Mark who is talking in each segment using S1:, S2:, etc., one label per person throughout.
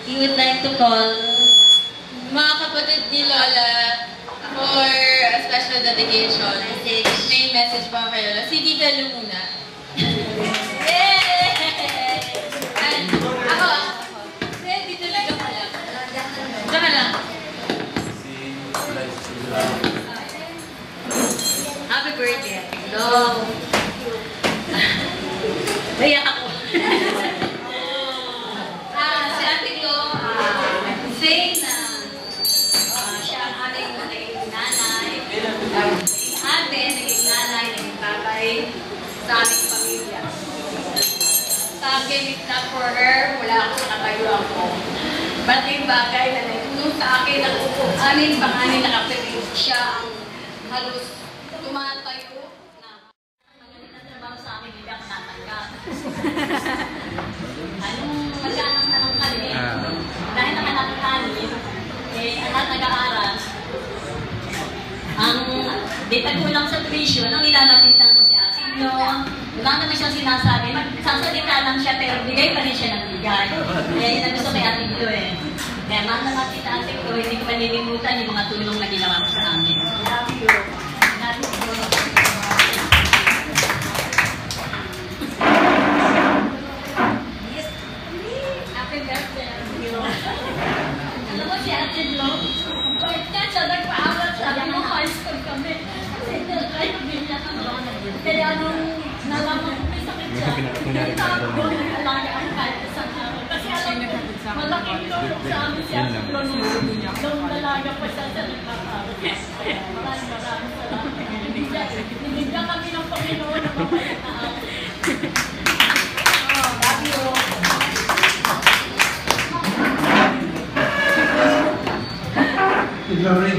S1: he would like to call mga kapatid ni Lola for a special dedication. May message pa kay Lola. Si Tita Lu muna. Yay! And ako. Dito lang ka lang. Diyan ka lang. Happy birthday. No. Naiyak ako. Si Ate Glo, say na siya ang ating naging nanay. Ate, naging nanay, naging tatay sa aming pamilya. Sa gave it up for her, wala ako, natayo ako. Ba't yung bagay na nagtulong sa akin na amin panganin na kapatid, siya ang halos tumatayo na nagtatrabaho sa amin, hindi ako natanggap. Anong magkanang tanong kami, dahil naman natin kanin, ang lahat nag-aaral, ang ditagulang sa tuition, ang nilalapitan ko si Ate Glo, wala naman siyang sinasabi, magsasalita lang siya, pero bigay pa rin siya ng bigay. Kaya yun ang gusto kay Ate Glo eh. Kaya mahal na natin Ate Glo, hindi ko panilimutan yung mga tulong na ginawa ko sa amin. Love you. Love you. Happy birthday, Ate Glo. Alam mo si Ate Glo, kahit nga siya nagpa-awat, sabi mo high school kami. Kasi nag-drive niya kami. Kaya nung nalaman ko may sakit siya, nagtago ko nag-alaga ang kahit isang araw. Kasi alam ko, malaking tulong sa amin si Ate Glo nung nalaga pa siya sa nagkakaroon. Maraming salamat. Binigyan kami ng Panginoon na mapayat na ako. Love you.
S2: Glory,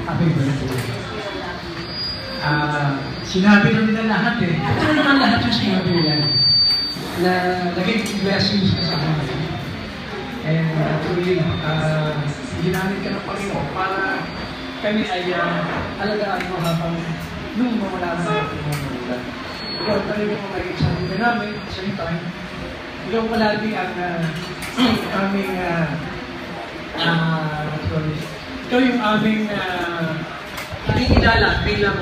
S2: happy birthday. Sinabi na nila lahat eh. Ano naman lahat yung sinabi nila? Na naging blessings ka sa amin. And truly, ginamit ka ng Panginoon para kami ay alagaan mo habang nung mawala na natin mga magulang. Ikaw talaga mo naging sabi ka namin, at the same time, ikaw palagi ang aming ikaw yung aming ikinilala bilang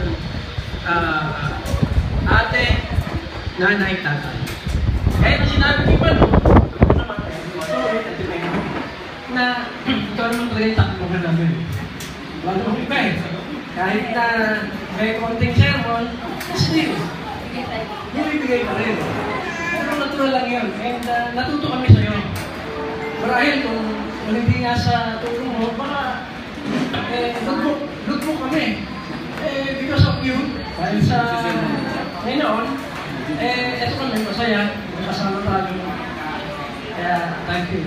S2: ate, nanay, tatay. Kaya na sinabi ko ba, na ito naman talaga yung takbuhan namin. Wala kong iba eh. Kahit na may konting sermon, still, bumibigay pa rin. Pero natural lang yun. And natuto kami sa'yo. Marahil kung hindi nga sa tulong mo, baka look kami. Because of you, dahil sa ngayon, eto kami, masaya, kasama tayo. Kaya, thank you.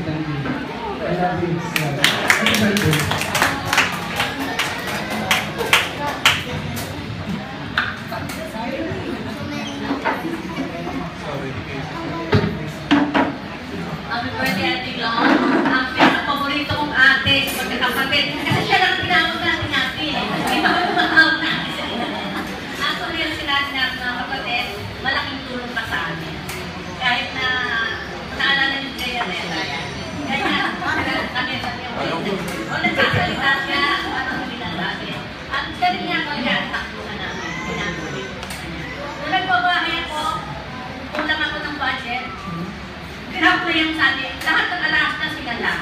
S2: I love you. Happy birthday.
S1: Happy birthday, Ate Glo. Ang pinaka-paborito kong ate sa pagkakapatid. Kasi siya lang pinamag natin natin. Hindi pa kami mag-out natin. Actually, yung sinabi natin mga kapatid, malaking tulong pa sa amin. Kahit na naalala niyo kayo na yan. Kaya kami sabi o nagsasalita siya, ano hindi na natin. At galing niya ako yan, takbuhan namin. Pinatuloy ko sa kanya. Nung nagbabahay ako, kulang ako ng budget. Pinap ko yung sabi, lahat ng alas na sila lang.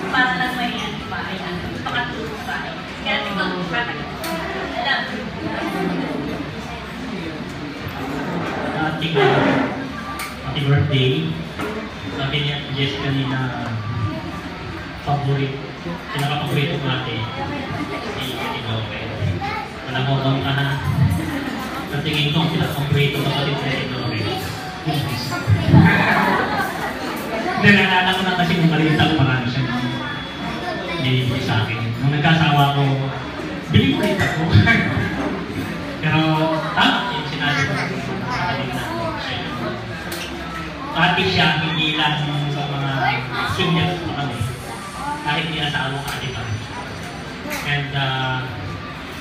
S1: Para lang may yan, bahay na. Pakatulong bahay. Kaya ito, pakatulong. Alam.
S3: Happy birthday. Sabi niya, Jess kanina, pinaka-paborito ko natin. Si Ate Glory. Malangong ka na. Natingin ko, pinaka-paborito ko sa Ate Glory. Nalala ko na kasi kung malitan marami siya binibigay sa akin. Nung nagkasawa ko, binibigay ako. Pero tama yung sinabi ko sa kanila. Pati siya, hindi lang sa mga seniors pa kami. Kahit hindi na sa along kati pa. And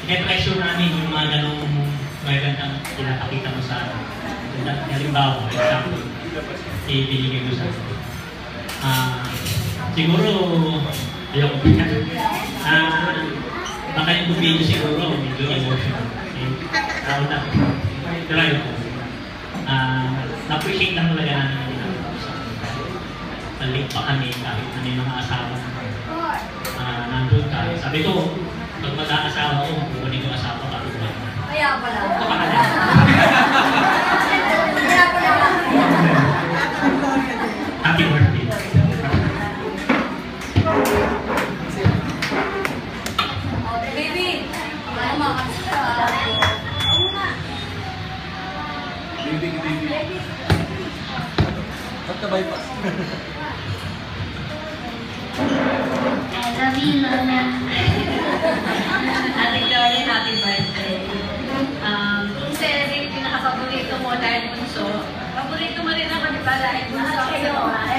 S3: i-pressure namin yung mga ganong magandang pinapakita mo sa halimbawa, example, ibinigay ko sa Siguro, ayoko baka yung video siguro, medyo emotional. Tao na. Pero ayoko. Na-appreciate lang talaga namin yung ginagawa sa nalik pa kami kahit ano yung mga asawa nandun ka. Sabi ko, pag mag-aasawa ko, kukunin ko asawa ka.
S1: Kaya pala.
S3: Happy birthday.
S1: Baby, ano makakasya?
S4: Baby. Ba't ka bypass?
S1: I love you, Lola. Ate Glory, happy birthday. Kung celebrate yung nakapaborito mo dahil bunso, paborito mo rin ako, di ba? Dahil bunso ako sa babae.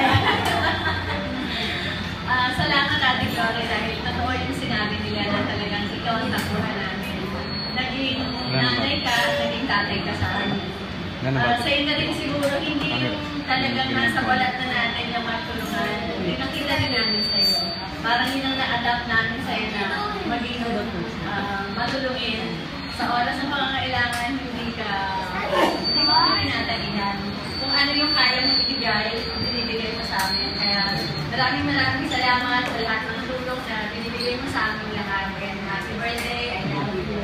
S1: Salamat, Ate Glory, dahil totoo yung sinabi nila na talagang ikaw ang takuhan namin. Naging nanay ka, naging tatay ka sa amin. Sa'yo na rin siguro, hindi yung talagang nasa balat na natin yung matulungan. Nakita rin namin sa'yo. Parang yun ang na-adapt namin sa'yo na maging matulungin. Sa oras ng pangangailangan, hindi mo pinatalihan. Kung ano yung kaya mo ibigay, binibigay mo sa amin. Kaya maraming salamat sa lahat ng tulong na binibigay mo sa amin lahat. And happy birthday, I love you.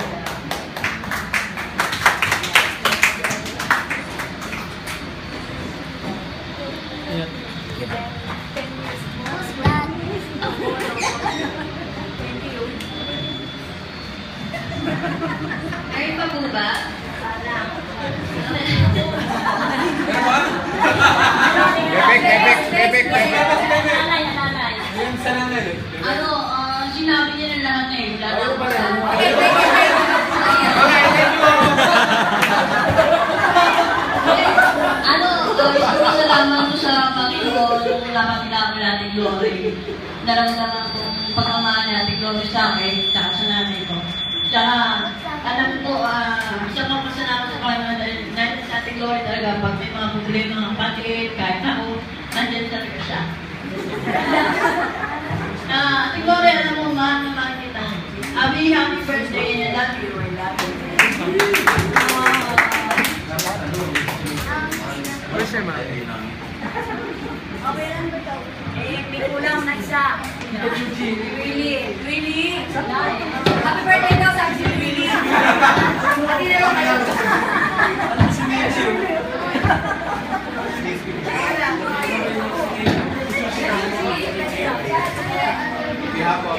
S1: Ngayon pa po ba?
S4: Bebek.
S1: Nanay.
S4: Yung sa nanay.
S1: Sinabi niya na lahat na yun. Siguro salamat ko sa Panginoon kung nakakilala natin Glory. Naramdaman kong pagmamahal natin Glory sa akin, tsaka sa nanay ko. Tsaka, alam ko, isang magpasalamat sa Panginoon dahil sa ating Glory talaga, pag may mga problema ng kapatid, kahit ako, nandiyan talaga siya. Ate Glory, alam mo, mahal na mahal kita. Happy birthday, and I love you. I love you.
S4: Where's your mom?
S1: Okay lang ba ito? May kulang na isa. Really? Happy birthday daw, sabi si Really. Pati na lang kayo. On behalf of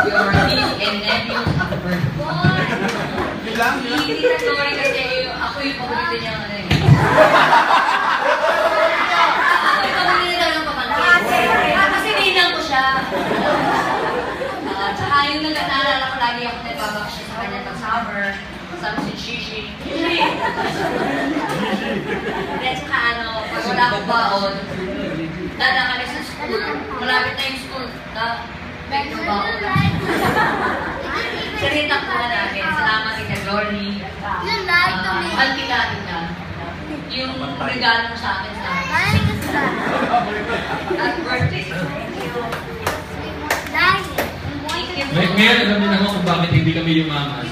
S1: your niece and nephews, hindi na Glory kasi ako yung paborito niya. Ako yung paborito niya ng pamangkin. Kasi ninang ko siya. Tsaka yung nag-aalala ko lagi ako nagbabak siya sa kanya pag summer. Kasama si Shishi. Tsaka pag wala akong baon, dadaan kami sa school. Malapit na yung school. May baon lang. Sarita po na namin. Salamat kita, Glory. Alkilatin ka. Yung regalo mo sa akin sa akin. At birthday.
S4: Ngayon, alam din ako kung bakit hindi kami yumaman.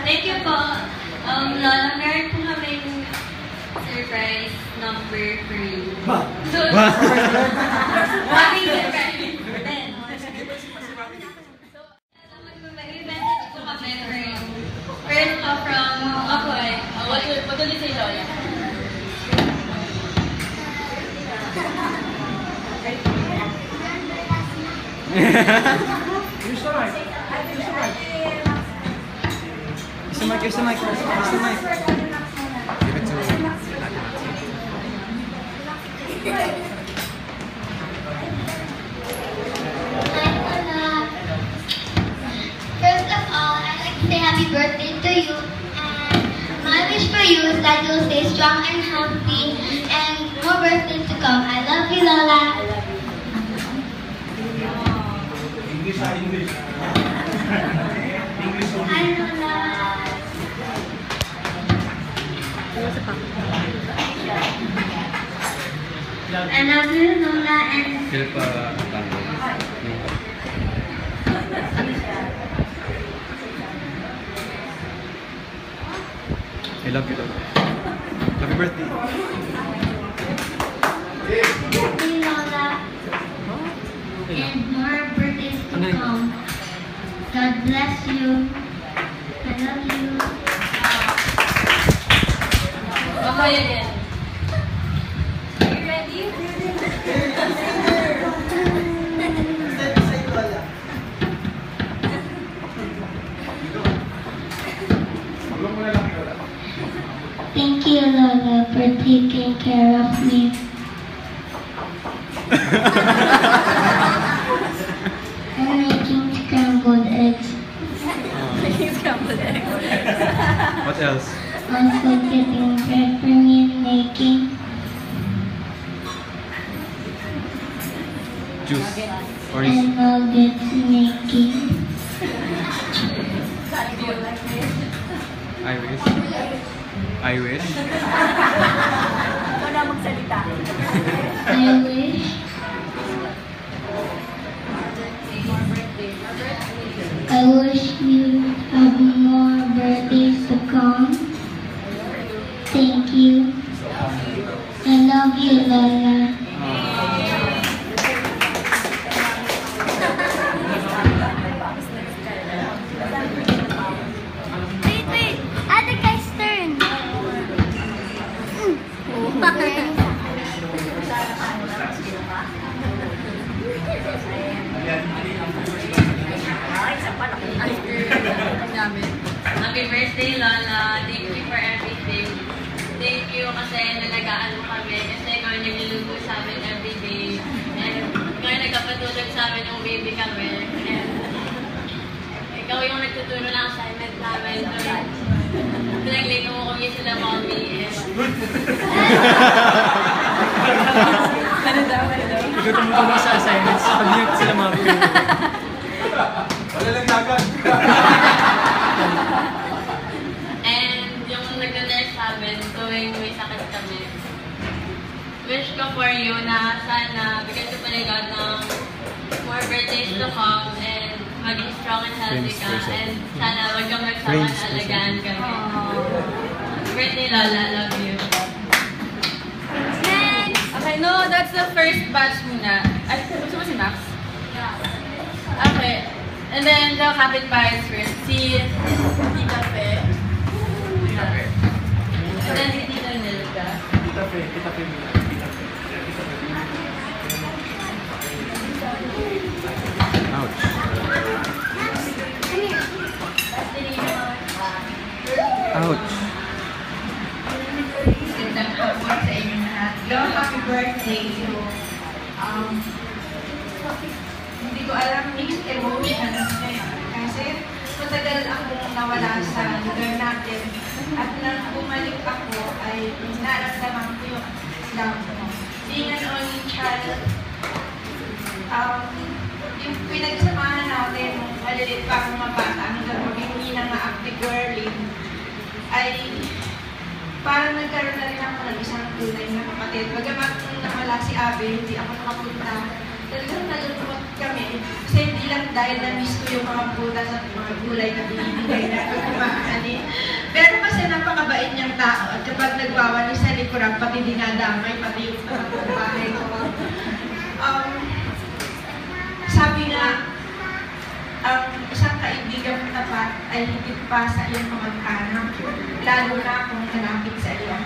S1: Thank you po. Lola, meron po kami surprise number 3. So, aming surprise. May message po kami first from ako eh. What do you say, Lola?
S4: Here's the mic. Give it to me.
S5: First of all, I'd like to say happy birthday to you, and my wish for you is that you'll stay strong and healthy, and more birthdays to come. I love you, Lola.
S2: English.
S5: Hi, Lola. I love you, Lola, and
S4: Sila pa tango. I love you, Lola. Happy birthday.
S5: happy Lola, and more birthdays to come. God bless you. I love you.
S1: Okay again. Are you ready?
S5: Thank you, Lola, for taking care of me. I'm making scrambled eggs.
S4: What else?
S5: Also getting bread for me and making.
S4: Juice. Or
S5: And nuggets making.
S4: I wish. I wish.
S5: I wish you have more birthdays to come. Thank you. I love you, Lola. Wait. Other guy's turn.
S1: Happy birthday, Lola. Thank you for everything. Thank you kasi nalagaan mo kami. Kasi ikaw yung nagluluto sa amin everyday. And ikaw yung nagkapatulog sa amin ng baby kami. And ikaw yung nagtuturo ng assignment namin. Pinaglito mo kami sila, mommy. Ano daw?
S4: Igutom mo kami sa assignments. Pag-mute sila mga
S2: Wala lang lagan.
S1: And yung nag-nurse sa amin, tuwing may sakit kami. Wish ko for you na sana bigyan ko pa ni God ng more birthdays to come and maging strong and healthy ka. And sana wag kang magsama na alagaan kami. Birthday, Lola. Love you.
S6: Okay, no, that's the first batch muna. Ay, gusto mo si Max? Okay. And then, the kapitbahays first. Si Tita Fe. And then si Tita Nilda.
S2: Tita Fe.
S4: Ouch. Ouch.
S7: Gandang hapon sa inyo lahat. Hello, happy birthday to hindi ko alam mixed emotions ngayon kasi matagal akong nawala sa lugar natin at nang bumalik ako ay naramdaman ko yung love mo. Being an only child, yung pinagsamahan natin nung malilit pa akong mga bata hanggang maging ninang na active girly ay parang nagkaroon na rin ako ng isang tunay na kapatid. Bagamat nung nawala si Abe, hindi ako nakapunta. Talagang nalulungkot kami. Kasi hindi lang dahil na-miss ko yung mga putas at mga gulay na binibigay na kumakain. Pero kasi napakabait niyang tao. At kapag nagwawali sa likuran, pati dinadamay, pati yung bahay ko. Sabi nga, isang kaibigang tapat ay higit pa sa iyong kamag-anak, lalo na kung nalapit sa iyo.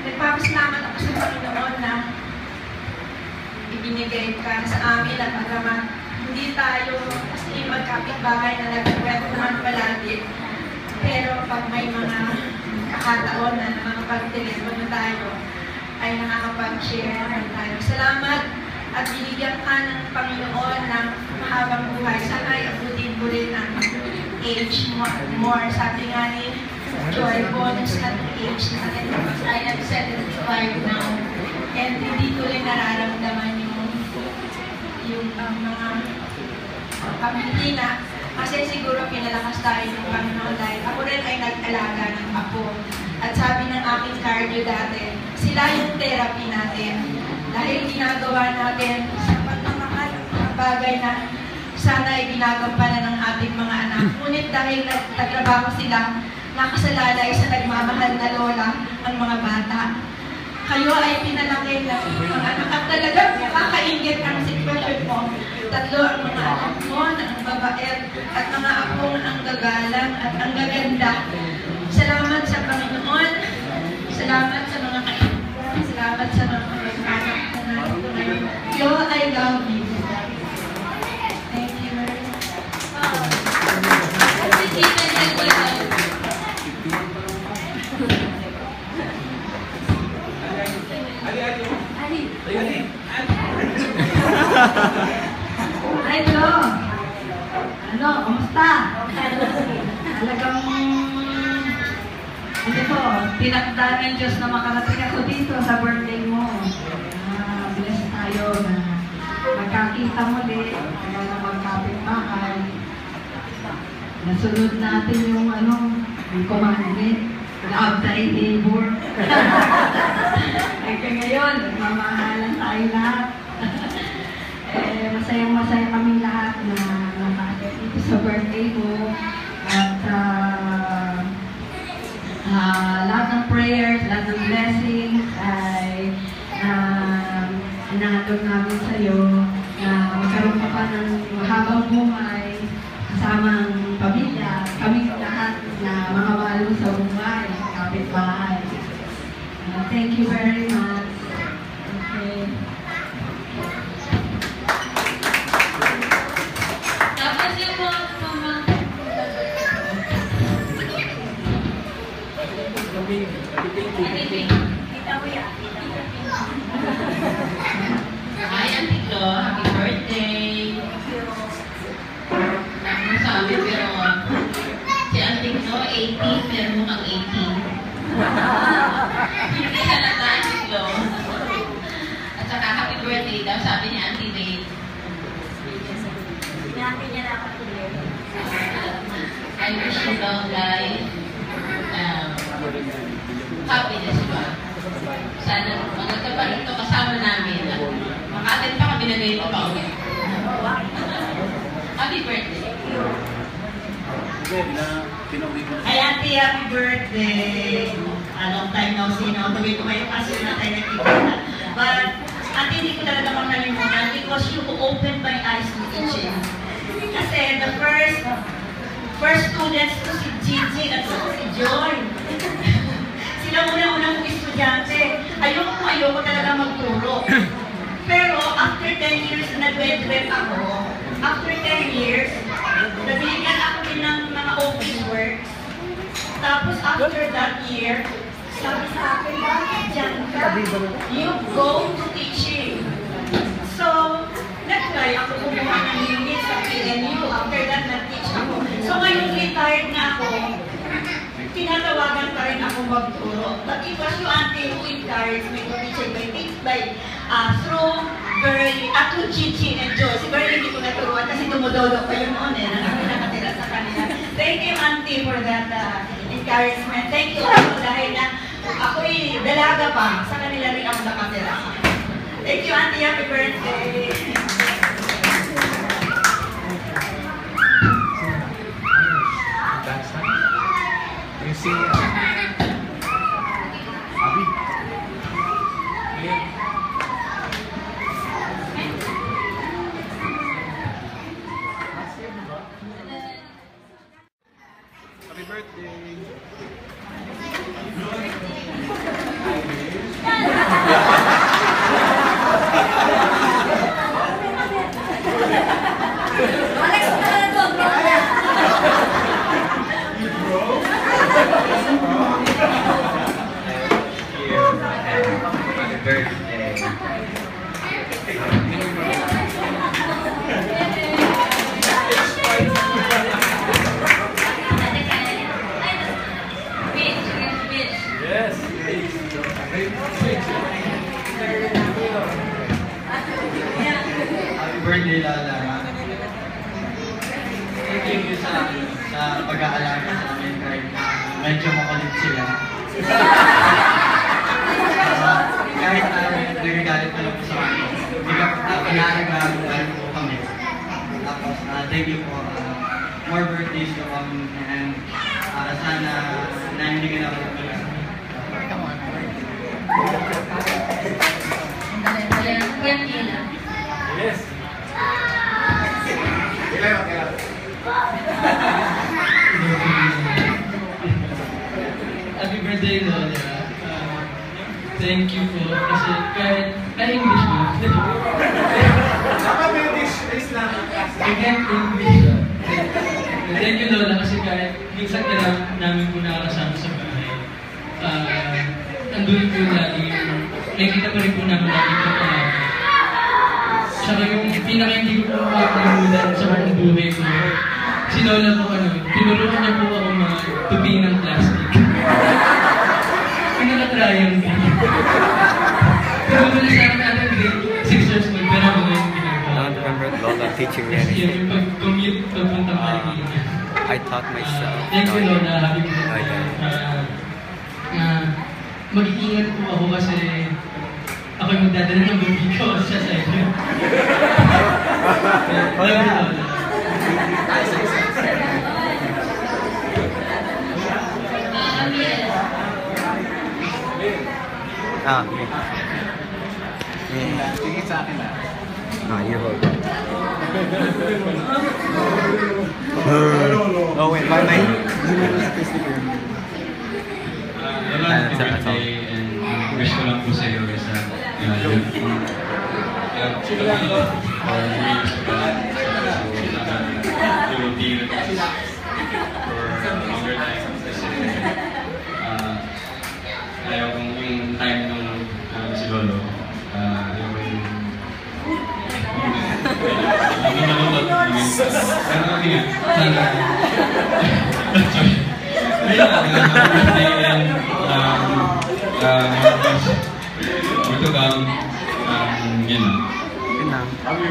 S7: Nagpapasalamat ako sa Panginoon na ibinigay ka sa amin at agamat hindi tayo kasi magkapit-bagay na nagkakwentuhan palagi. Pero pag may mga kakataon na nakakapag-telephone na tayo, ay nakakapag-share na tayo. Salamat at binigyan ka ng Panginoon ng mahabang buhay. Sana ay abutin mo rin ang age more. Sabi nga ni Joy, bonus na ng age natin because I am 75 now. And hindi ko rin nararamdaman yung mga pamilya. Kasi siguro pinalakas tayo ng Panginoon dahil ako rin ay nag-alaga ng apo. At sabi ng aking cardio dati, sila yung therapy natin. Dahil ginagawa natin sapat na mga bagay na sana ay ginagampanan ng ating mga anak. Ngunit dahil nagtatrabaho sila, nakasalalay sa nagmamahal na lola ang mga bata. Kayo ay pinalaki ng mga anak at talagang nakakaingit ang sitwasyon mo. Tatlo ang mga anak mo na ang babae at mga apong ang gagalang at ang gaganda. Salamat sa Panginoon. Salamat sa mga kaibigan. Salamat sa mga anak ko na ito ngayon. Yo, I love you. Thank you very much.
S1: Hi, Jo. Ano, kamusta? Talagang, ito, tinakda ng Diyos na makarating ako dito sa birthday mo. Bless tayo na magkakita muli, kaya na magkapit-bahay. Nasunod natin yung yung commandment, love thy neighbor. Kaya ngayon, mamahalan tayo lahat. Masayang-masaya kaming lahat na nakakit dito sa birthday mo. At lahat ng prayers, lahat ng blessings ay inahatod namin sa iyo na magkaroon ka pa ng mahabang buhay kasama ang pamilya, kami lahat na mga mahal mo sa buhay, kapitbahay. Thank you very much. Okay. Tapos yung mama.
S8: Hi, Auntie Glo. Happy birthday. Nasabi pero si Auntie Glo, 18, pero mukhang 18. Hindi ka na Auntie Glo. At saka happy birthday daw, sabi ni Auntie Wade.
S1: Natin niya na ako tuloy.
S8: I wish you long life. Happiness ba? Sana mga kaparito kasama namin. Makatid pa kami na ganito pa ulit. Happy birthday.
S1: Ay, Auntie, happy birthday! Long time no see, no? Tuloy tumayo kasi na tayo nagkikita. But, Auntie, hindi ko talaga makalimutan because you opened my eyes to teaching. Kasi the first students to si Gigi at si Joy. Sila unang-unang estudyante. Ayoko talaga magturo. Pero after 10 years na nag-web ako, after 10 years, nabigyan ako din ng mga office works. Tapos after that year, sabi sa akin, bakit dyan ka? You go to teaching. So, nag-try ako kumuha ng unit sa PNU. After that, nag-teach ako. So, ngayon retired na ako. Tinatawagan pa rin ako magturo. But it was you, Auntie, who encouraged me to teach through Berly, to Gigi and Joy. Si Berly hindi ko naturuan kasi dumudolo pa yun noon eh. Nakatira sa kanila. Thank you, Auntie, for that encouragement. Thank you also dahil na ako'y dalaga pa. Sa kanila rin ako nakatira. Thank you, Auntie. Happy birthday.
S2: Happy birthday!
S1: Alex,
S9: birthday, Lola. Thank you sa pag-aalaga sa amin kahit medyo makulit sila. Kahit nagagalit pa lang po sa akin. Pag-aalagaan po kami. Tapos, thank you po. More birthdays to come and sana naindigan ako ng pag-aalaga.
S1: Yes.
S2: Happy birthday, Lola. Thank you po. Kasi kahit English mo. I can't English. Thank you, Lola, kasi kahit minsan ka lang namin po nakakasama sa bahay. Andun po lagi yung nakikita pa rin po namin lagi po talaga. Tsaka yung pinaka-hindi ko po makakalimutan sa buong buhay ko. Si Lola po, tinuruan niya po ako mga tupi ng plastic. Pinaka-tryang din. Pero wala sa akin natin grade 6 years old, pero ako ngayon ginagawa.
S10: I don't remember Lola teaching me anything.
S2: Yung pag-commute papunta Marikina.
S10: I taught myself.
S2: Thank you, Lola. Happy birthday. Mag-iingat po ako kasi ako'y magdadala ng baby ko sa inyo. Thank you, Lola.
S9: Sige sa akin na.
S10: You hold it. Oh wait, my mic.
S4: Happy birthday and wish ko lang po sa iyo is you will be with us for a longer time kasi ayaw kong yung time nung si Lolo ayaw ko yung nalulot pero hindi nga sorry birthday and ito kang yun na sabi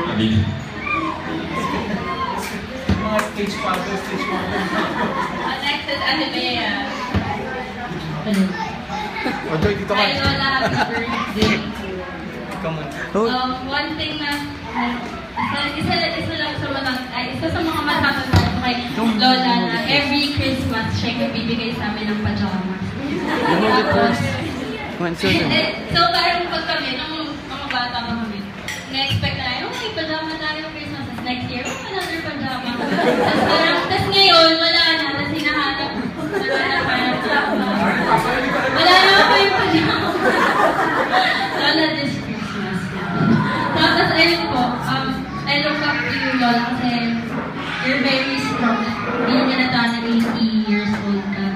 S2: Mga stage father.
S8: Next is Alimea.
S1: Hi, Lola. Happy birthday.
S10: Come on.
S1: One thing na isa sa mga matatandaan ko kay Lola na every Christmas siya nagbibigay sa amin ng pajamas. Tapos, so parang pag kami, nung mga bata pa kami, na-expect na tayo, may pajama tayo Christmas. Next year, another pajama. Tapos ngayon, wala na. Tapos hinahanap pajama. Wala na ako yung pajama. Lola, this Christmas. Tapos ayun po, I look up to you, Lola, kasi you're very strong. Hindi niya na tayo 80 years old ka.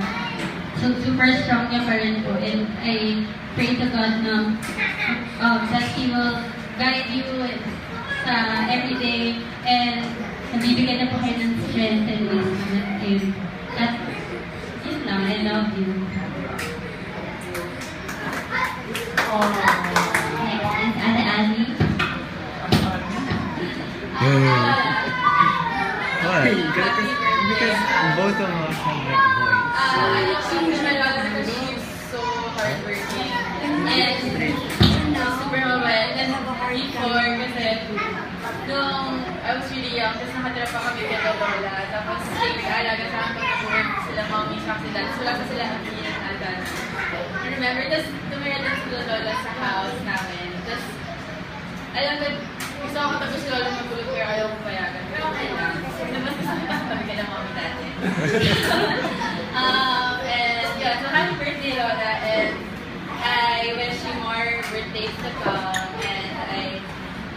S1: So, super strong niya pa rin po. And I pray to God na that He will guide you sa everyday and nabibigyan na po kayo ng strength and wisdom. At yun lang, I love you. Next is Ate Ali.
S10: What? Because both of us have that voice.
S6: I love seeing my Lola because she's so hardworking. And super mabait. And before, kasi nung I was really young, tapos nakatira pa kami kay Lola. Tapos nag-aalaga sa akin pag-work sila mommy sa sila. So wala pa sila happy and adult. I remember, tapos tumira din sila Lola sa house namin. Tapos, alam ko, gusto ako tapos si Lola magulog pero ayaw ko payagan. Pero okay lang. Naman gusto ko kami kay ng mommy dati. And yeah, so happy birthday Lola, and I wish you more birthdays to come, and I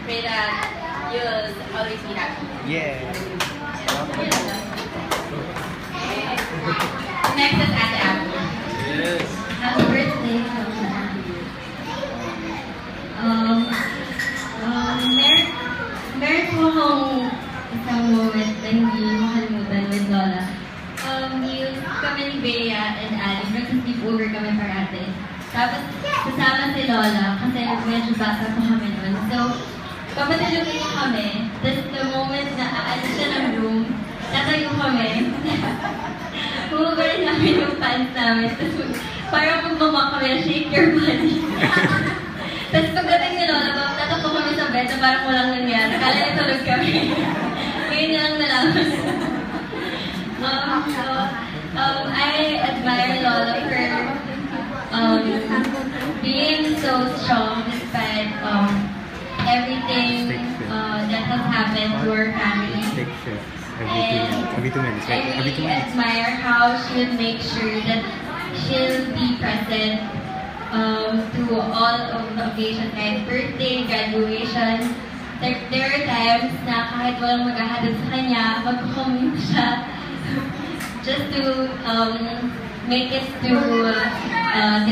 S6: pray that you'll always be happy.
S10: Yeah.
S1: Next is Ate Apple.
S9: Yes.
S1: Happy birthday, Lola. Meron po akong isang moment na hindi makalimutan with Lola. Kami ni Bea and Ali, nag-sleepover kami parate. Tapos, kasama si Lola kasi medyo bata po kami noon. So,
S5: papatalugin niya kami. Tapos the moment na aalis siya ng room, tatayo kami. Huhugarin namin yung pants namin. Tapos parang magmama kami, shake your body. Tapos pagdating ni Lola, tatakbo kami sa bed na parang walang nangyari. Kala niya tulog kami. Ngayon niya lang nalaman. I admire Lola for being so strong despite everything that has happened to her family.
S10: Every 2 minutes, right?
S5: I
S10: Every 2
S5: really
S10: minutes.
S5: admire how she would make sure that she'll be present to all of the occasions, like birthday, graduation. There are times na kahit walang maghahatid sa kanya, mag-commute siya just to make it to our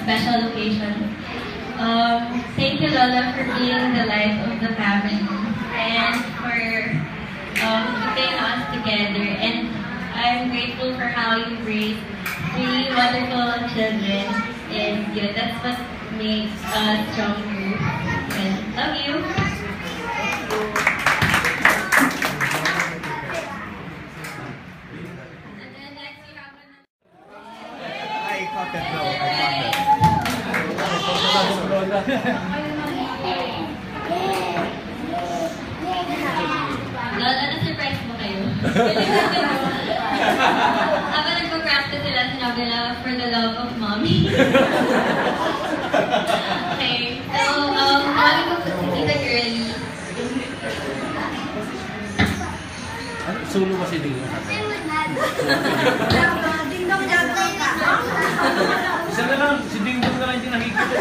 S5: special occasion. Thank you, Lola, for being the life of the family and for keeping us together. And I'm grateful for how you raised 3 wonderful children. And yeah, that's what makes us stronger. And love you.
S10: I caught that though. I caught
S5: Lola, na-surprise mo kayo? Habang nagpo-practice sila, sinabi nila, for the love of mommy. Okay, so, mami ko si Tita Girlie.
S10: Solo kasi din. Isa na lang, si Ding Dong na lang yung nakikita.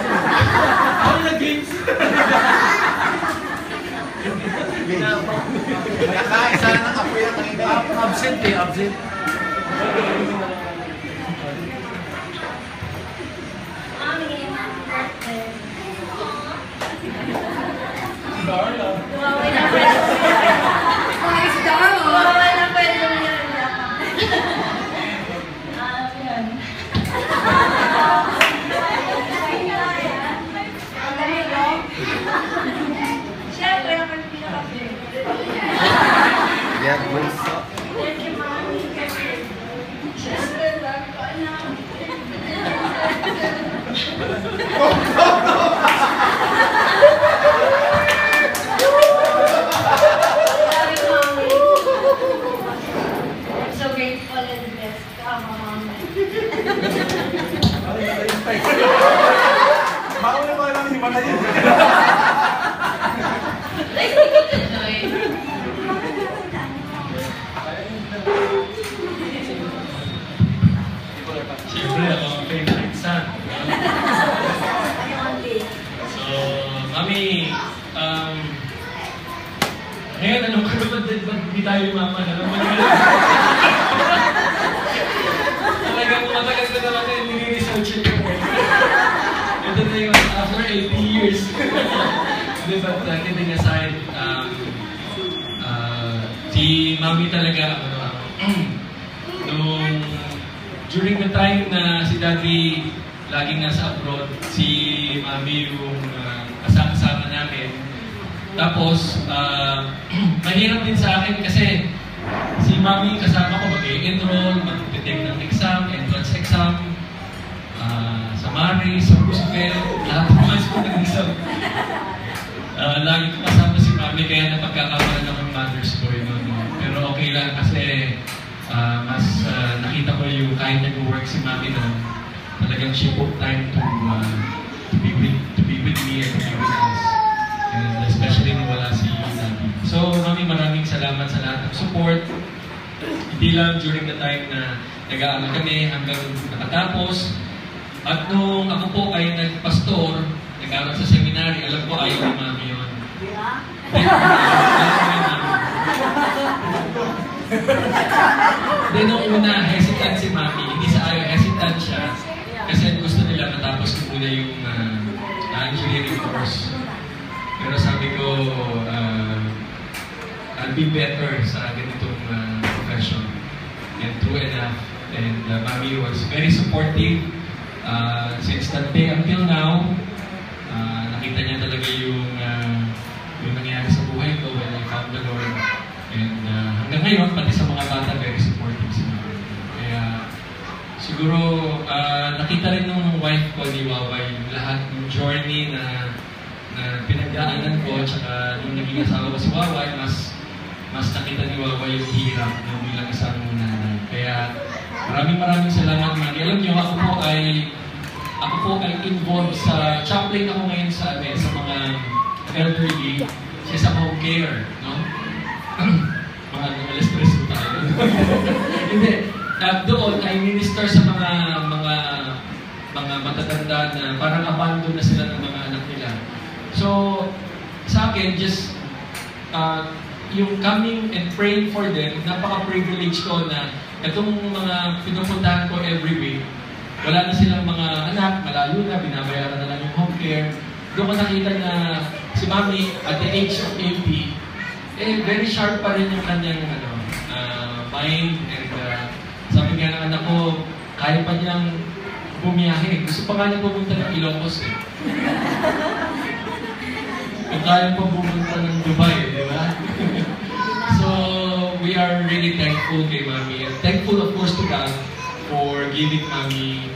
S10: Ako nag-games.
S11: Nakaisa na ng apoy ang kanina.
S10: Absent eh, absent. Yeah, bunso.
S7: I'm so grateful and blessed to have a mom.
S11: Bawal na ba lang si Mata yun?
S3: Siyempre, ako ang favorite son. So, Mami, ngayon, anong ba't di tayo mama? Talagang matagal na naman kayo nire-research ito. Ito na yung after 80 years. But kidding aside, si Mami talaga, during the time na si Daddy laging nasa abroad, si Mami yung kasama namin. Tapos, mahirap din sa akin kasi si Mami kasama ko mag-enroll, mag-take ng exam, entrance exam, sa Maris, sa Roosevelt, lahat ng mga school nag-exam. Lagi ko kasama si Mami kaya napagkakabalan ako ng mother's boy noon. Pero okay lang kasi mas nakita ko yung kahit nag-work si Mami noon, talagang she took time to be with me and to be with us. And especially nung wala si Daddy. So, Mami, maraming salamat sa lahat ng support. Hindi lang during the time na nag-aaral kami hanggang nakatapos. At nung ako po ay nagpastor, nag-aaral sa seminary, alam ko ayaw ni Mami yun. Then nung una, hesitant si Mami. Hindi sa ayaw, hesitant siya. Kasi gusto nila matapos ko muna yung engineering course. Pero sabi ko, I'll be better sa ganitong profession. And true enough. And Mami was very supportive. Since that day until now, nakita niya talaga yung
S12: ngayon, pati sa mga bata, very supportive si Mami. Kaya, siguro, nakita rin ng wife ko ni Waway yung lahat ng journey na pinagdaanan ko, tsaka nung naging asawa ko si Waway, mas nakita ni Waway yung hirap ng bilang isang nanay. Kaya, maraming salamat, Mami. Alam niyo, ako po ay involved sa chaplain ako ngayon sa mga elderly, sa isang home care, no? Mga alas 3 po tayo. Hindi. Doon ay minister sa mga matatanda na parang abandon na sila ng mga anak nila. So, sa akin, just yung coming and praying for them, napaka-privilege ko na itong mga pinupuntahan ko every week, wala na silang mga anak, malayo na, binabayaran na lang yung home care. Doon ko nakita na si Mami, at the age of 80, very sharp pa rin yung kanyang mind. And sabi nga ng anak ko, kaya pa niyang bumiyahe. Gusto pa nga niya pumunta ng Ilocos eh. Kung kaya pa pumunta ng Dubai, di ba? So, we are really thankful kay Mami. And thankful of course to God for giving Mami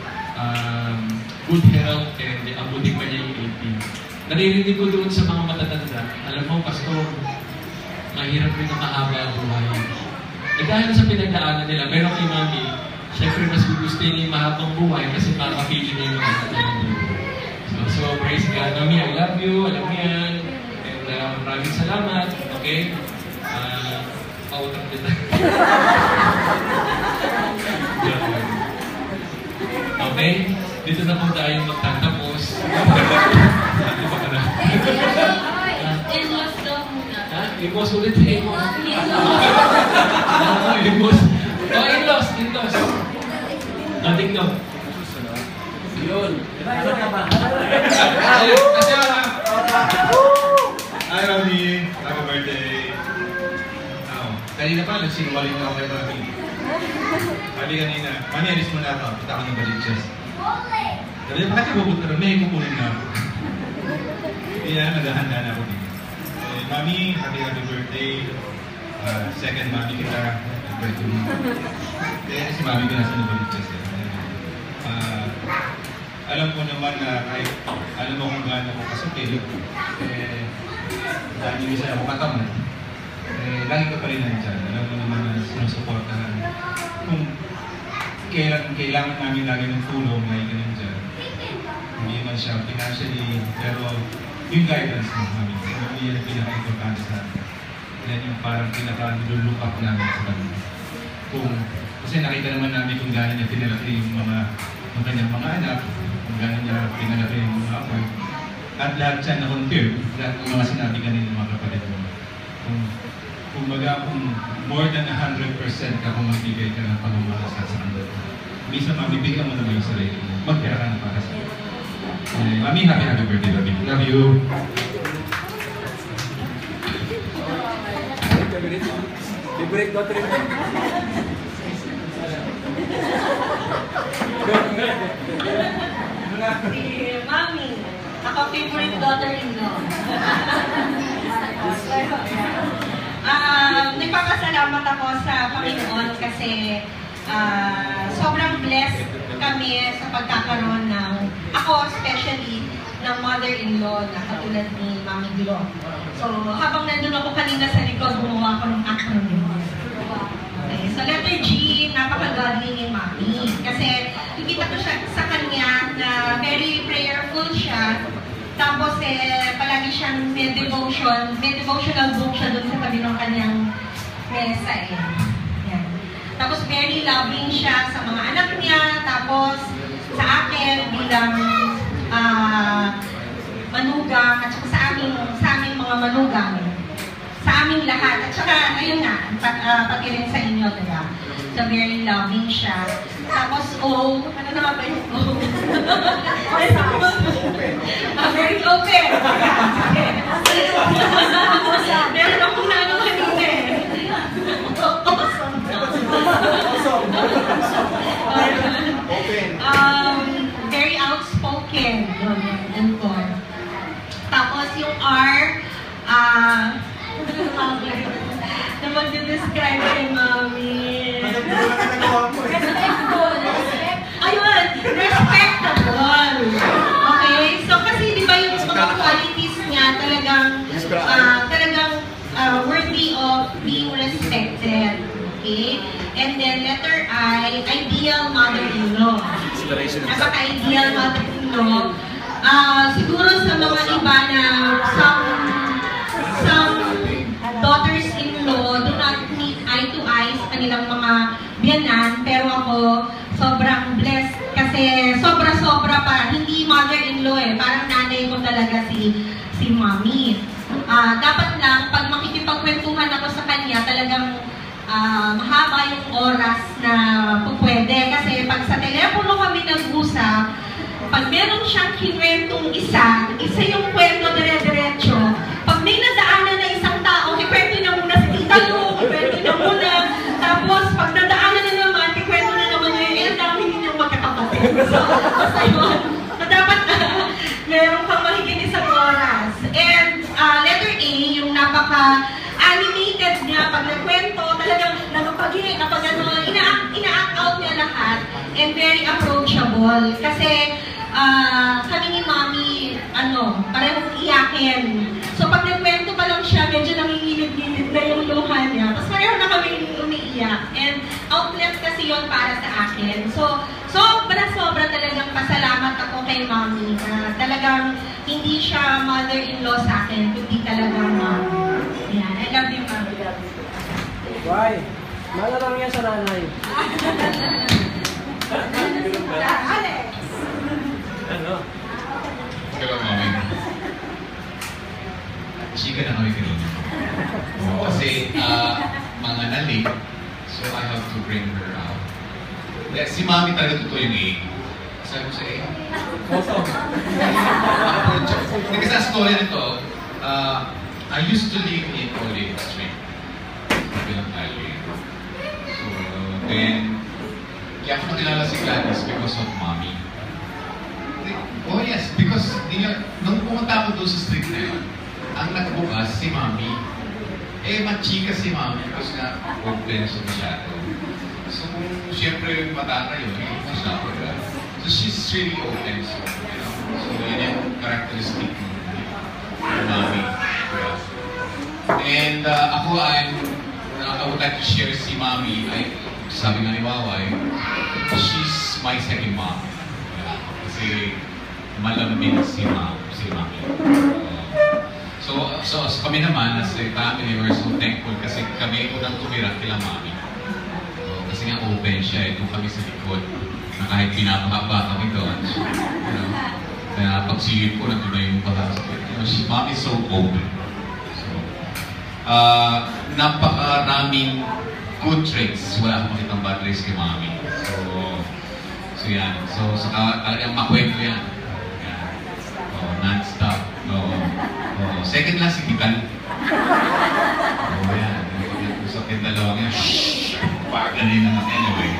S12: good health and abutin pa niya yung 80. Naririnig ko doon sa mga matatanda, alam mo, Pastor, mahirap rin na mahaba buhay. Eh dahil sa pinagdaanan nila, pero kay Mami, syempre mas gugustuhin niya yung mahabang buhay kasi makakapili niya yung mga matatanda. So, praise God. Mami, I love you, alam mo yan. And maraming salamat, okay? Pautang kita. Okay? Dito na po tayo magtatapos.
S5: In-laws daw muna.
S12: Ha? In-laws ulit eh. In-laws. Oh, in-laws. Dating daw. Yun.
S11: Hi, Mami. Happy birthday. Kanina pa, nagsinungaling na ako kay Mami. Sabi kanina, Mami, alis mo na ako. Kita ako ng Baliches. Sabi niya, bakit pupunta rin? May kukunin na ako. Kaya naghahanda na ako dito. Mami, happy birthday. Second Mami kita. Birthday mo. Kaya si Mami ko nasa ng Baliches. Alam ko naman na kahit alam mo kung gaano ako kasukil, dahil yung isa ako katamad, lagi ka pa rin nandyan. Alam mo naman na sinusuportahan. Kung kailangan namin lagi ng tulong, lagi ka nandyan. Hindi man siya financially, pero yung guidance mo namin. Hindi yan ang pinaka-importante sa atin. Yan yung parang pinaka-look up namin sa kanila. Kasi nakita naman namin kung gano'n niya pinalaki yung kanyang mga anak, kung gano'n niya pinalaki yung mga apoy. At lahat siya na-confirm, lahat ng mga sinabi kanina ng mga kapatid mo. Kung more than 100% ka kung magbigay ka ng pagmamahal sa kanila. Minsan mabibigyan mo naman yung sarili mo. Magtira ka na para sa iyo. Mami, happy birthday, Mami. Love you.
S10: Favorite daughter mo?
S1: Si Mami. Ako favorite daughter-in-law. Nagpapasalamat ako sa Panginoon kasi sobrang blessed kami sa pagkakaroon ng, ako especially, ng mother-in-law na katulad ni Mami Glo. So, habang nandun ako kanina sa likod, gumawa ko ng acronym. Okay, so letter G, napaka-godly ni Mami. Kasi, nakikita ko siya sa kanya na very prayerful siya. Tapos, palagi siyang may devotional book siya dun sa tabi ng kanyang mesa. Yan. Tapos, very loving siya sa mga anak niya. Tapos, sa akin, bilang manugang, at saka sa aming mga manugang, sa aming lahat. At saka, ayun nga, pati rin sa inyo, diba? So, very loving siya. Tapos, ano na ba yung very open. Meron akong nano kanina very outspoken. Yun po. Tapos yung R, na mag-describe kay Mami. Ayun, respectable. Okay? So kasi di ba yung mga qualities niya talagang worthy of being respected. Okay? And then letter I, ideal mother-in-law. Napaka-ideal mother-in-law. Siguro sa mga iba na some daughters-in-law do not meet eye to eye sa kanilang mga biyanan, pero ako sobrang blessed kasi sobra-sobra pa. Hindi mother-in-law parang nanay ko talaga si Mommy. Dapat lang, pag makikipagkwentuhan ako sa kanya, talagang mahaba yung oras na pwede. Kasi pag sa telepono kami nag-usap, pag meron siyang kinwentong isa yung kwento dire-diretso. Pag may nadaanan na isang tao, ikwento niya muna si tita mo, ikwento niya muna. Tapos, pag nadaanan na naman, ikwento na naman niya, ang dami ninyong magkakapatid. So, basta yun. Dapat meron kang mahigit isang oras. And letter A, yung napaka-animated niya, pag nagkwento, talagang ina-act out niya lahat, and very approachable. Kasi, kami ni Mommy, parehong iyakin. So, pag nagkwento pa lang siya, medyo nangingilid-gilid na yung luha niya. Tapos pareho na kami umiiyak. And outlet kasi yon para sa akin. So, sobra talagang pasalamat ako kay Mommy. Talagang hindi siya mother-in-law sa akin, kundi talagang Mommy. Yan. I love you, Mommy.
S2: Why? Mana lang yan sa nanay.
S1: Alex!
S11: Ano? Hello, Mami. Chika na kami ganun. Kasi, mga nalik, so I have to bring her out. Si Mami talaga totoo yung A. Sabi ko sa A. Kasi sa story nito, I used to live in Olive Street. Bilang highway. So, then, kaya ako nakilala si Gladys because of Mommy. Oh yes, because nung pumunta ako doon sa street na yun, ang nagbukas si Mommy. Machika si Mommy kasi nga open siya masyado. So kung siyempre mata kayo, hindi mo siya ako. So she's really open. So, so yun yung characteristic ng Mommy. And ako, I would like to share si Mommy. Sabi nga ni Waway, she's my second mom. Kasi malambing si Mami. So kami naman, as a family, we're so thankful kasi kami unang tumira kila Mami. Kasi nga open siya, doon kami sa likod, na kahit pinapahaba kami doon. Kaya pagsilip ko, nandun na yung bahasa. Mami is so open. So, napakaraming good traits. Wala akong makitang bad traits kay Mami. So yan. So talagang makwento yan. Non-stop. Second lang si Kikan. Yan. Usap yung dalawang yan. Paganin na. Anyway.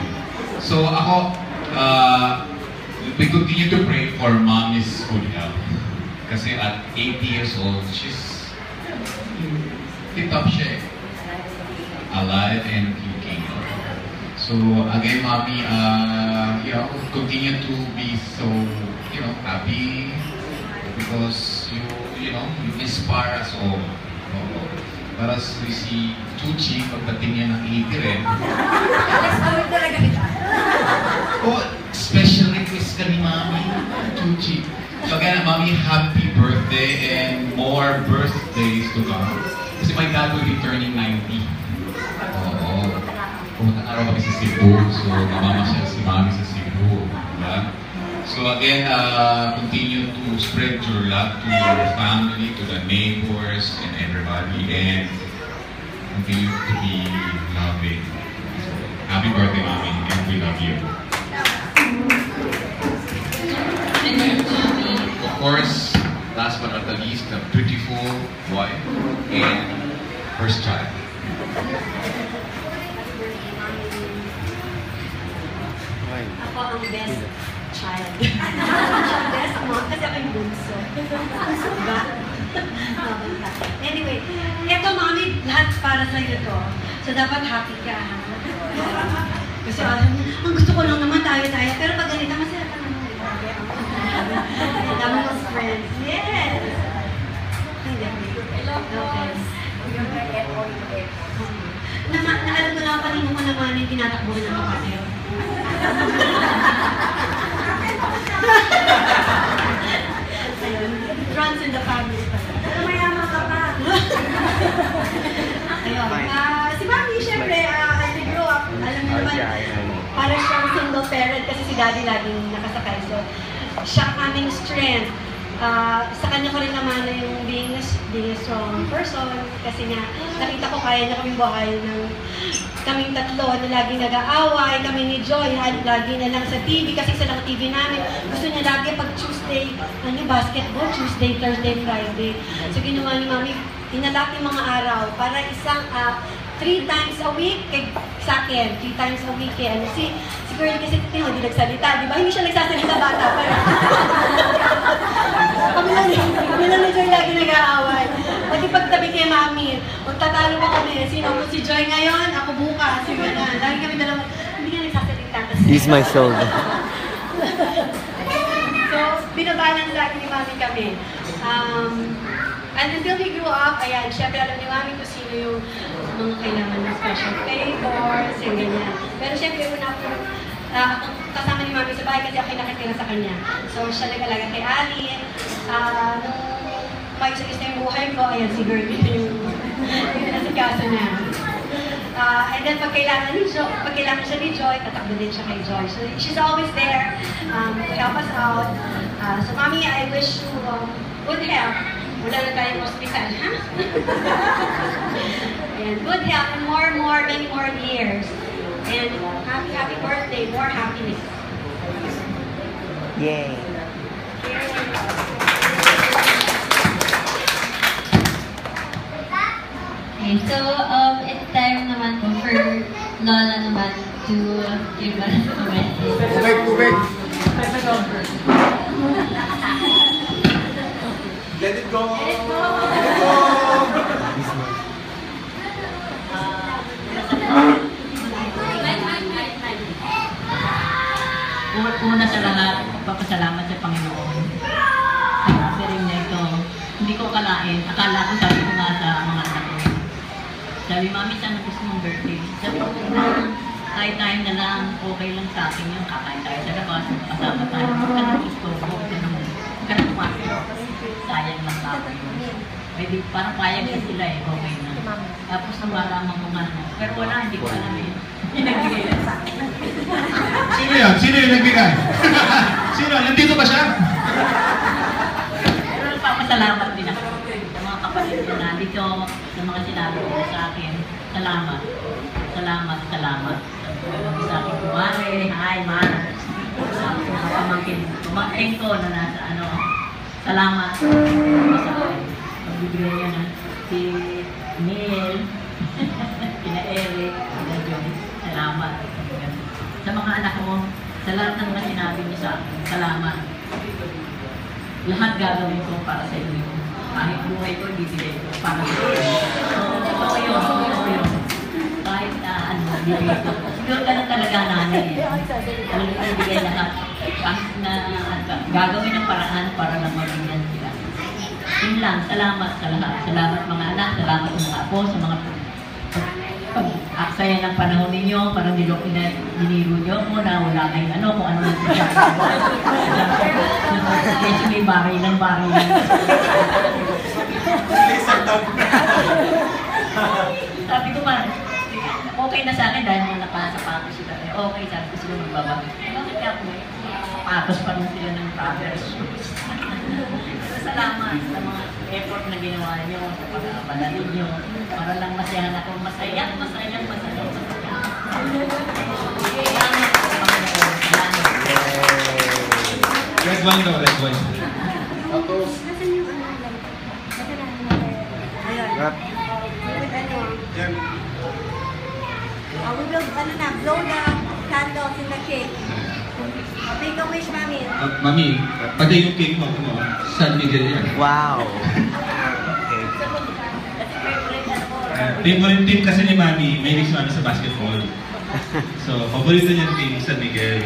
S11: So ako, we continue to pray for Mommy's good health. Kasi at 80 years old, she's tip-top siya alive and kicking. So again, Mommy, continue to be so, happy because you inspire us all. Para we see Chuchi, pagdating niya ng 80 rin. Special request ka ni Mommy, Chuchi. So again, Mommy, happy birthday and more birthdays to come. Kasi my dad will be turning 90. Pumunta araw kami sa Cebu, so mamamasyal si Mommy sa Cebu. Diba? So again, continue to spread your love to your family, to the neighbors, and everybody, and continue to be loving. So, happy birthday, Mommy, and we love you. And, of course, last but not the least, the beautiful wife and first child.
S1: Ako ang best child. Best mo, kasi ako yung bunso. Diba? Anyway, eto Mommy, lahat para sa
S13: sa'yo to. So, dapat happy ka. Kasi alam mo, ang gusto ko lang naman tayo-tayo. Pero pag ganito, masaya ka naman. Dami mong friends. Yes! Okay. Naalam ko na kanino ko naman yung tinatakbuhan ng kapatid. Ayun. Runs in the family pa. Pero mayaman ka pa. Ayun. Si Mami, syempre, as we grew up, alam mo naman, parang siyang single parent kasi si Daddy laging nakasakay. So, siya ang aming strength. Sa kanya ko rin naman na yung being a strong person kasi nga nakita ko kaya niya kaming buhay ng kaming tatlo na laging nag-aaway, kami ni Joy, lagi na lang sa TV kasi sa lang TV namin. Gusto niya lagi pag Tuesday, basketball, Tuesday, Thursday, Friday. So ginawa ni Mami, inalak yung mga araw para isang 3 times a week sa akin, 3 times a week si girl kasi hindi nagsalita, di ba? Hindi siya nagsasalita bata pa. Kami lang ni Joy lagi nag-aaway. Pagkipagtabi kay Mami, magtatalo pa kami. Sino mo si Joy ngayon? Ako bukas. Yung gano'n. Lagi kami dalawa, hindi nga nagsasalita.
S10: Use my shoulder.
S13: So, binabalance lagi ni Mami kami. And until we grew up, ayan, syempre alam ni Mami kung sino yung mga kailangan ng special favors, yung ganyan. Pero syempre, una po, ako kasama ni Mami sa bahay kasi ako nakatira sa kanya. So, siya nag-alaga kay Ali. Nung maisa-isa yung buhay ko, ayan, si Gertie yung nasikaso niya. And then, pag kailangan siya ni Joy, tatakbo din siya kay Joy. So, she's always there to help us out. So, Mami, I wish you good health. Wala na tayong hospital, ha? And good health and many more years. And happy birthday, more happiness.
S10: Yay!
S5: Okay, so it's time naman po for Lola naman to give us a message.
S11: Tubig! Let it go! Let it go!
S8: Una sa lahat, papasalamat sa Panginoon. Sa offering na ito, hindi ko akalain. Akala ko sabi ko nga sa mga anak ko. Sabi, Mami, saan gusto mong birthday? Sabi ko, kahit time na lang, okay lang sa akin yung kakain tayo sa labas, kasama tayo. Huwag ka nang gusto ko, huwag ka nang kumapit. Sayang lang tao yun. Pwede, parang payag na sila okay na. Tapos nang malaman ko nga, pero wala, hindi ko alam eh. Nagbigay lang sa akin.
S11: Sino yan? Sino yung nagbigay? Sino? Nandito ba siya?
S8: Pero nagpapasalamat din ako sa mga kapatid ko na dito, sa mga sinabi ko sa akin. Salamat. Salamat. Sa akin kumare, hi, man. Sa pamangkin ko na nasa salamat. Sa akin. Magbibigay niya na si Neil, kina Eric, kina Joy. Salamat. Sa mga anak mo, sa lahat ng mga sinabi niyo sa akin, salamat. Lahat gagawin ko para sa inyo. Kahit buhay ko, bibigay ko para sa inyo. So, ito yun. Kahit bibigay ko. Siguro ganun talaga nanay eh. Talagang bibigay lahat. Kahit na gagawin ng paraan para lang mabigyan sila. Yun lang, salamat sa lahat. Salamat mga anak, salamat sa mga apo, sa mga aksaya ng panahon ninyo, parang diniro nyo mo na wala kayong kung ano yung siya. Kasi may baray lang. Sabi ko man, okay na sa akin dahil mga nakasapatos sila. Okay, sabi ko sila magbabagay. Bakit ako patos pa rin sila ng brothers. Salamat sa mga effort na ginawa niyo, sa pag-aabala ninyo, para lang masayahan ako. Masaya.
S11: Red wine daw, red wine.
S13: Tapos,
S10: Rap.
S13: we will, blow the candles in the cake. Make a wish, Mami.
S11: Mami, pati yung cake mo, San Miguel yan.
S10: Wow.
S11: Thank team kasi ni Mami, may si Mami sa basketball. So, paborito niya yung team, San Miguel.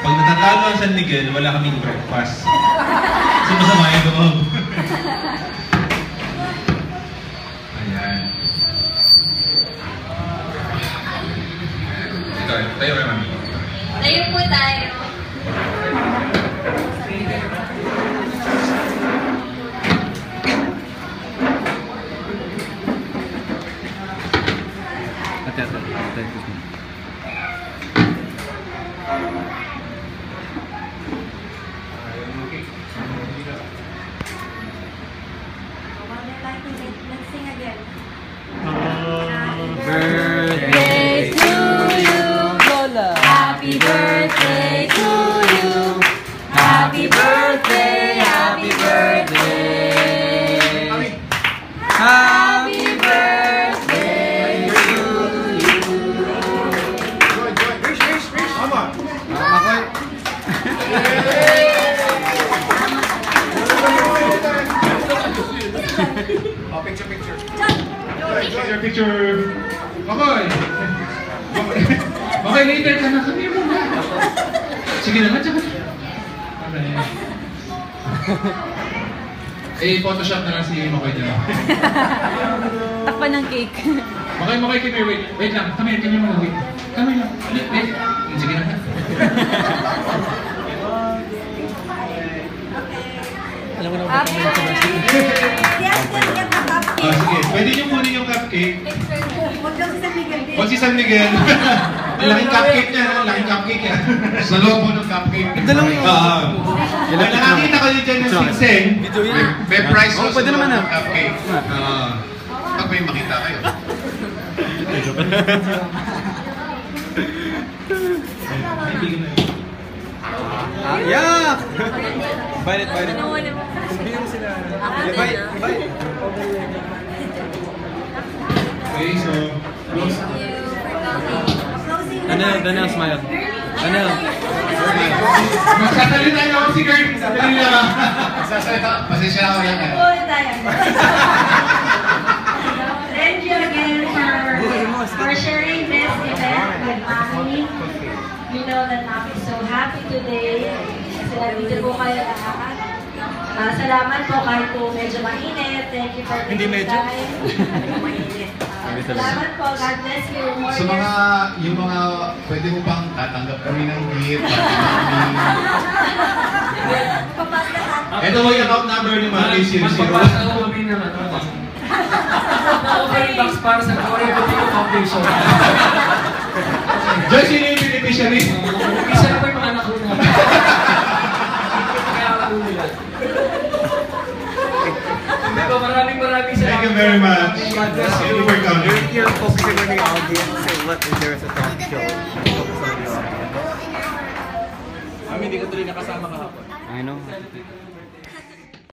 S11: Pag natatalo ang San Miguel, wala kaming breakfast. So, masama yung loob. Ayan. Ito, tayo kay Mami.
S5: Tayo po tayo.
S13: Let's sing again.
S10: Birthday to you, Lola. Happy birthday to you. Happy birthday, happy birthday. Happy birthday to you. Come on.
S11: Picture. Makoy! Makoy, later ka na. Kami mo na. Sige naman, tsaka. Okay. Photoshop na lang si Makoy dyan.
S10: Takpan ng cake.
S11: Makoy, come here, wait lang. Come here muna, wait. Come here lang. Wait. Sige naman.
S10: Alam mo na ba kung ito ba?
S11: Sige, pwede nyo kunin yung cupcake.
S13: Huwag daw si San Miguel din.
S11: Huwag si San Miguel. Ang laking cupcake niya, ang laking cupcake niya. Sa loob mo ng cupcake.
S10: Dalawang yun.
S11: Nakakita ko din dyan ng singseng. May price
S10: Oh, pwede naman na.
S11: Cupcake. Pag may makita kayo.
S10: Yeah! Bite it. Kumpin mo sila. Bite.
S11: Okay, so...
S10: Daniel, smile. Daniel.
S11: Magsasalita na ako si Kurt. Magsasalita. Pasensya ako yan.
S13: Thank you again for sharing this event with Mami. We know that Mami is so happy today. Kasi nandito po kayo lahat. Salamat po kahit po medyo mainit. Thank you for taking time. Salamat po. God bless you.
S11: Sa mga, yung mga pwede mo pang tatanggap kami ng gift. Ito mo yung account number ni Mami 00.
S2: Magpapasa ko kami ng offering box para sa Korea Botino Foundation.
S11: Joy, sino yung beneficiary?
S2: Isa na po yung mga anak ko na. Kaya ako nila. Maraming salamat.
S11: Thank you very much. Thank you for coming.
S10: You're focusing on the audience. Say, what if there is a talk show? Focus on the audience.
S2: Hindi ko tuloy nakasama kahapon.
S10: I know.